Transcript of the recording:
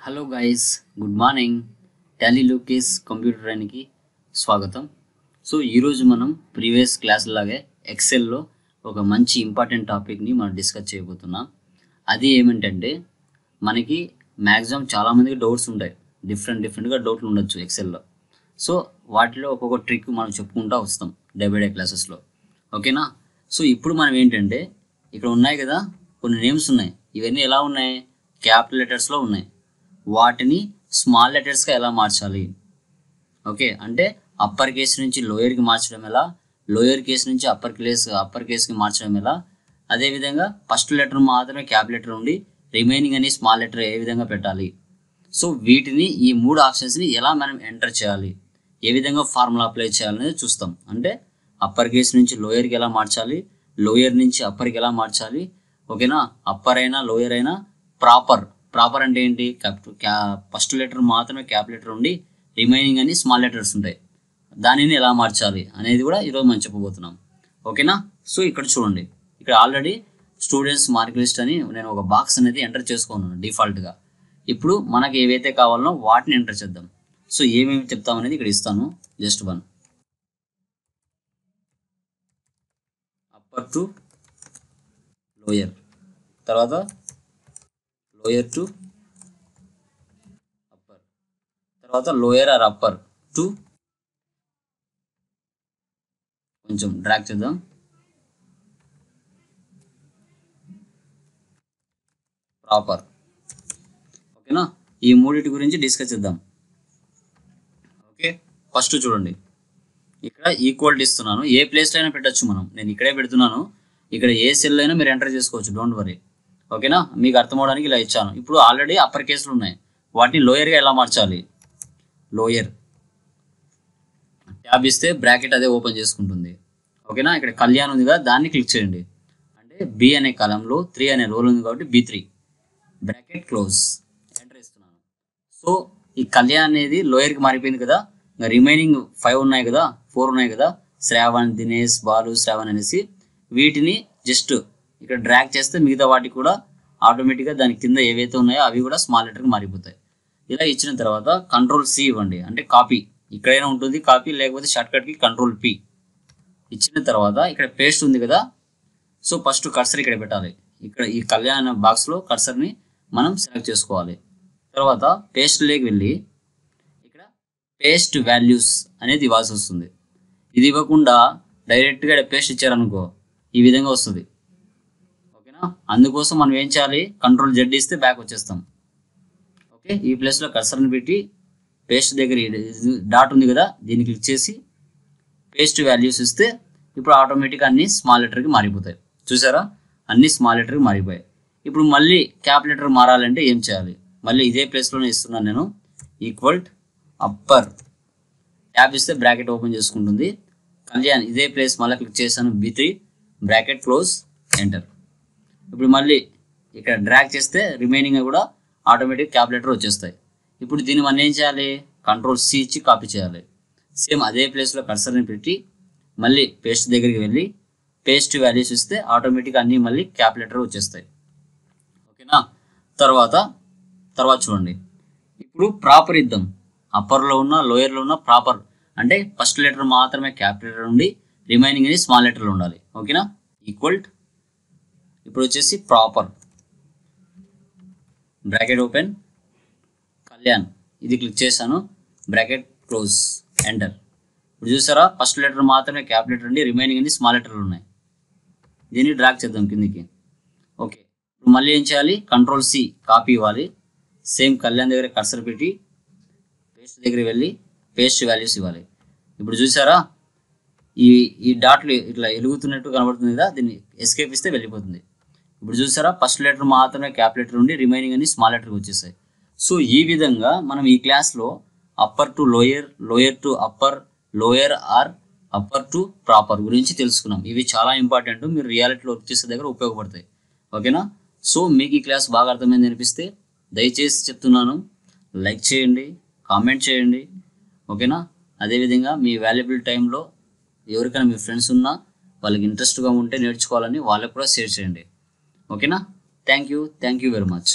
Hello guys, good morning. Tally Lucas computer ట్రైన్కి స్వాగతం. So ఈరోజు మనం ప్రీవియస్ క్లాస్ లాగే ఎక్సెల్లో ఒక మంచి ఇంపార్టెంట్ టాపిక్ని మనం డిస్కస్ చేయబోతున్నాం. అది ఏమిటంటే మనకి మ్యాక్సిమం చాలామందికి డౌట్స్ ఉంటాయి, డిఫరెంట్గా డౌట్లు ఉండొచ్చు ఎక్సెల్లో. సో వాటిలో ఒక్కొక్క ట్రిక్ మనం చెప్పుకుంటూ వస్తాం డే బై డే క్లాసెస్లో. ఓకేనా? సో ఇప్పుడు మనం ఏంటంటే ఇక్కడ ఉన్నాయి కదా కొన్ని నేమ్స్ ఉన్నాయి. ఇవన్నీ ఎలా ఉన్నాయి? క్యాపిటల్ లెటర్స్లో ఉన్నాయి. వాటిని స్మాల్ లెటర్స్గా ఎలా మార్చాలి? ఓకే, అంటే అప్పర్ కేస్ నుంచి లోయర్కి మార్చడం ఎలా, లోయర్ కేస్ నుంచి అప్పర్ కేస్కి మార్చడం ఎలా, అదేవిధంగా ఫస్ట్ లెటర్ మాత్రమే క్యాపిటల్ లెటర్ ఉండి రిమైనింగ్ అని స్మాల్ లెటర్ ఏ విధంగా పెట్టాలి. సో వీటిని ఈ మూడు ఆప్షన్స్ని ఎలా మనం ఎంటర్ చేయాలి, ఏ విధంగా ఫార్ములా అప్లై చేయాలనేది చూస్తాం. అంటే అప్పర్ కేస్ నుంచి లోయర్కి ఎలా మార్చాలి, లోయర్ నుంచి అప్పర్కి ఎలా మార్చాలి. ఓకేనా? అప్పర్ అయినా లోయర్ అయినా ప్రాపర్ అంటే ఏంటి? ఫస్ట్ లెటర్ మాత్రమే క్యాపిటల్ లెటర్ ఉండి రిమైనింగ్ అని స్మాల్ లెటర్స్ ఉంటాయి. దానిని ఎలా మార్చాలి అనేది కూడా ఈరోజు మనం చెప్పబోతున్నాం. ఓకేనా? సో ఇక్కడ చూడండి, ఇక్కడ ఆల్రెడీ స్టూడెంట్స్ మార్క్ లిస్ట్ అని నేను ఒక బాక్స్ అనేది ఎంటర్ చేసుకున్నాను డిఫాల్ట్గా. ఇప్పుడు మనకి ఏవైతే కావాలనో వాటిని ఎంటర్ చేద్దాం. సో ఏమేమి చెప్తాం అనేది ఇక్కడ ఇస్తాను. Just one upper to lower, తర్వాత లోయర్ టు అప్పర్, తర్వాత లోయర్ ఆర్ అప్పర్ టు, కొంచెం డ్రాగ్ చేద్దాం, ప్రాపర్. ఓకేనా? ఈ మూడింటి గురించి డిస్కస్ చేద్దాం. ఓకే, ఫస్ట్ చూడండి, ఇక్కడ ఈక్వాలిటీ ఇస్తున్నాను. ఏ ప్లేస్లో అయినా పెట్టచ్చు మనం. నేను ఇక్కడే పెడుతున్నాను. ఇక్కడ ఏ సెల్ అయినా మీరు ఎంటర్ చేసుకోవచ్చు, డోంట్ వరీ. ఓకేనా? మీకు అర్థం అవడానికి ఇలా ఇచ్చాను. ఇప్పుడు ఆల్రెడీ అప్పర్ కేసులు ఉన్నాయి, వాటిని లోయర్గా ఎలా మార్చాలి? లోయర్ ట్యాబ్ ఇస్తే బ్రాకెట్ అదే ఓపెన్ చేసుకుంటుంది. ఓకేనా? ఇక్కడ కళ్యాణ్ ఉంది కదా, దాన్ని క్లిక్ చేయండి. అంటే బి అనే కాలంలో 3 అనే రోల్ ఉంది కాబట్టి B3 బ్రాకెట్ క్లోజ్, ఎంటర్ ఇస్తున్నాను. సో ఈ కళ్యాణ్ అనేది లోయర్కి మారిపోయింది కదా. ఇంకా రిమైనింగ్ 4 ఉన్నాయి కదా, శ్రావణ్, దినేష్, బాలు, శ్రావణ్ అనేసి వీటిని జస్ట్ ఇక్కడ డ్రాగ్ చేస్తే మిగతా వాటికి కూడా ఆటోమేటిక్గా దాని కింద ఏవైతే ఉన్నాయో అవి కూడా స్మాల్ లెటర్కి మారిపోతాయి. ఇలా ఇచ్చిన తర్వాత Ctrl+C ఇవ్వండి, అంటే కాపీ. ఇక్కడైనా ఉంటుంది కాపీ, లేకపోతే షార్ట్కట్కి Ctrl+P ఇచ్చిన తర్వాత ఇక్కడ పేస్ట్ ఉంది కదా. సో ఫస్ట్ కర్సర్ ఇక్కడ పెట్టాలి. ఇక్కడ ఈ కళ్యాణ బాక్స్లో కర్సర్ని మనం సెలెక్ట్ చేసుకోవాలి. తర్వాత పేస్ట్లోకి వెళ్ళి ఇక్కడ పేస్ట్ వాల్యూస్ అనేది ఇవ్వాల్సి వస్తుంది. ఇది ఇవ్వకుండా డైరెక్ట్గా పేస్ట్ ఇచ్చారనుకో ఈ విధంగా వస్తుంది. ఓకేనా? అందుకోసం మనం ఏం చేయాలి? Ctrl+Z ఇస్తే బ్యాక్ వచ్చేస్తాం. ఓకే, ఈ ప్లేస్లో కర్సర్ని పెట్టి పేస్ట్ దగ్గర డాట్ ఉంది కదా, దీన్ని క్లిక్ చేసి పేస్ట్ వాల్యూస్ ఇస్తే ఇప్పుడు ఆటోమేటిక్గా అన్ని స్మాల్ లెటర్కి మారిపోతాయి. చూసారా? అన్ని స్మాల్ లెటర్కి మారిపోయాయి. ఇప్పుడు మళ్ళీ క్యాప్ లెటర్ మారాలంటే ఏం చేయాలి? మళ్ళీ ఇదే ప్లేస్లోనే ఇస్తున్నాను నేను. ఈక్వల్ అప్పర్ ట్యాబ్ ఇస్తే బ్రాకెట్ ఓపెన్ చేసుకుంటుంది. కళ్యాణ్ ఇదే ప్లేస్ మళ్ళీ క్లిక్ చేశాను, B3 బ్రాకెట్ క్లోజ్, ఎంటర్. ఇప్పుడు మళ్ళీ ఇక్కడ డ్రాగ్ చేస్తే రిమైనింగ్ కూడా ఆటోమేటిక్ క్యాప్ లెటర్ వచ్చేస్తాయి. ఇప్పుడు దీన్ని మనం ఏం చేయాలి? Ctrl+C ఇచ్చి కాపీ చేయాలి. సేమ్ అదే ప్లేస్లో కర్సర్ని పెట్టి మళ్ళీ పేస్ట్ దగ్గరికి వెళ్ళి పేస్ట్ వాల్యూస్ ఇస్తే ఆటోమేటిక్గా అన్నీ మళ్ళీ క్యాప్ లెటర్ వచ్చేస్తాయి. ఓకేనా? తర్వాత చూడండి, ఇప్పుడు ప్రాపర్ ఇద్దాం. అప్పర్లో ఉన్న లోయర్లో ఉన్న ప్రాపర్ అంటే ఫస్ట్ లెటర్ మాత్రమే క్యాపిటల్ లెటర్ ఉండి రిమైనింగ్ అనేది స్మాల్ లెటర్లు ఉండాలి. ఓకేనా? ఈక్వల్ ఇప్పుడు వచ్చేసి ప్రాపర్ బ్రాకెట్ ఓపెన్, కళ్యాణ్ ఇది క్లిక్ చేశాను, బ్రాకెట్ క్లోజ్, ఎంటర్. ఇప్పుడు చూసారా? ఫస్ట్ లెటర్ మాత్రమే క్యాపిటల్ లెటర్ ఉండి రిమైనింగ్ అనేది స్మాల్ లెటర్లు ఉన్నాయి. దీన్ని డ్రాగ్ చేద్దాం కిందికి. ఓకే, ఇప్పుడు మళ్ళీ ఏం చేయాలి? Ctrl+C కాపీ ఇవ్వాలి. సేమ్ కళ్యాణ్ దగ్గర కర్సర్ పెట్టి పేస్ట్ దగ్గర వెళ్ళి పేస్ట్ వాల్యూస్ ఇవ్వాలి. ఇప్పుడు చూసారా? ఈ డాట్లు ఇట్లా ఎలుగుతున్నట్టు కనబడుతుంది కదా, దీన్ని ఎస్కేప్ ఇస్తే వెళ్ళిపోతుంది. ఇప్పుడు చూసారా? ఫస్ట్ లెటర్ మాత్రమే క్యాపిటల్ లెటర్ ఉండి రిమైనింగ్ అని స్మాల్ లెటర్కి వచ్చేసాయి. సో ఈ విధంగా మనం ఈ క్లాస్లో upper to lower, lower to upper, lower or upper to proper గురించి తెలుసుకున్నాం. ఇవి చాలా ఇంపార్టెంట్, మీరు రియాలిటీలో వర్క్ చేసే దగ్గర ఉపయోగపడతాయి. ఓకేనా? సో మీకు ఈ క్లాస్ బాగా అర్థమైంది అనిపిస్తే దయచేసి చెప్తున్నాను, లైక్ చేయండి, కామెంట్ చేయండి. ఓకేనా? అదేవిధంగా మీ వాల్యుబుల్ టైంలో ఎవరికైనా మీ ఫ్రెండ్స్ ఉన్నా వాళ్ళకి ఇంట్రెస్ట్గా ఉంటే నేర్చుకోవాలని వాళ్ళకు కూడా షేర్ చేయండి. ఓకేనా? Thank you very much.